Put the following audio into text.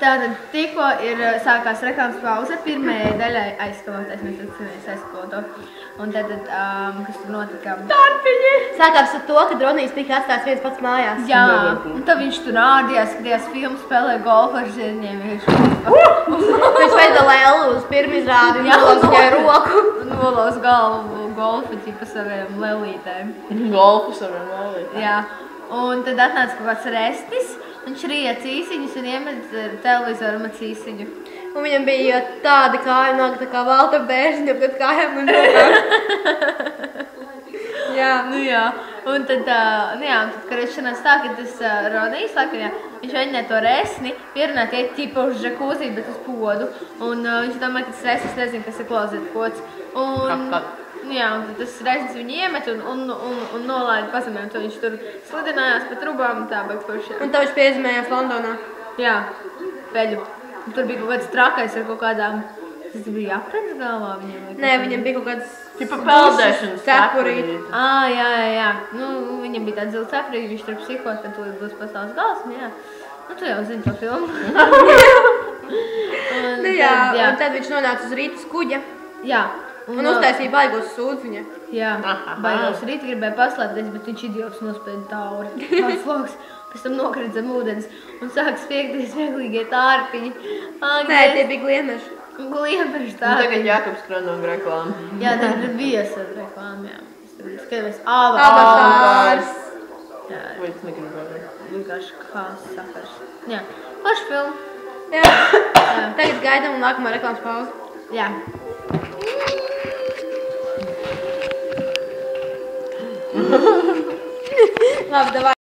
Tātad tikko sākās reklāmas pauze, pirmajai daļai aizskaloties, mēs atcīmies aizskaloto. Un tātad, kas tur notika? Tarpiņi! Sākās ar to, ka Ronijs tika atstāts viens pats mājās. Jā, un tad viņš tur rādījās, skatījās filmu, spēlēja golfu ar ziedņiem. Viņš veida lelu uz pirmizrādi un nolauz viņai roku. Nolauz galvu golfu ķipa saviem lelītēm. Golfu saviem lelītēm. Jā, un tad atnāca kaut kāds restis. Viņš rīja cīsiņus un iemet televizoru ar cīsiņu. Un viņam bija tāda kāja nāk tā kā Valta Bērziņa, kad kājām un rokām. Jā. Nu jā, un tad, kad šanās tā, ka tas Ronijs saka, viņš mēģināja to resni, pierunāt iet ķipa uz žakūzī, bet uz podu. Un viņš domāja, ka tas resnis nezinu, kas ir klozeta pods. Jā, un tad tas resnis viņu iemet un nolaida pazemē, un tad viņš tur slidinājās pa trubām un tā, bet forši. Un tad viņš piezemējās Londonā. Jā, peļu. Un tur bija kaut kāds trakais ar kaut kādām, tas bija aprens galvā viņiem? Nē, viņam bija kaut kāds Tipa peldēšanas cepurīti. Jā. Nu, viņam bija tāds zils cepurīti, viņš tur psihot, ka tūlīt būs pasaules gals, jā. Nu, tu jau zini to filmu. Un tad viņš nonāca uz rītas kuģa. Jā. Un uztaisīja baigos sūdziņa. Jā, baigos rīt gribēja paslēpties, bet viņš idiots nospēja tauri. Tāds loks. Pēc tam nokrīt zem ūdens un sāk spiegties vieglīgie tārpiņi. Nē, tie bija gliemeši. Gliemeši Un tārpiņi. tagad Jākubs Kronov reklāma. Jā, tagad ir viesa reklāma, jā. Skatāmies Avatārs. Jā, Vai tas negribēju? vienkārši kā sakars. Jā, paši filmu. Jā. Tagad gaidām un nākamā reklāmas pauze. Jā. Labi, davai.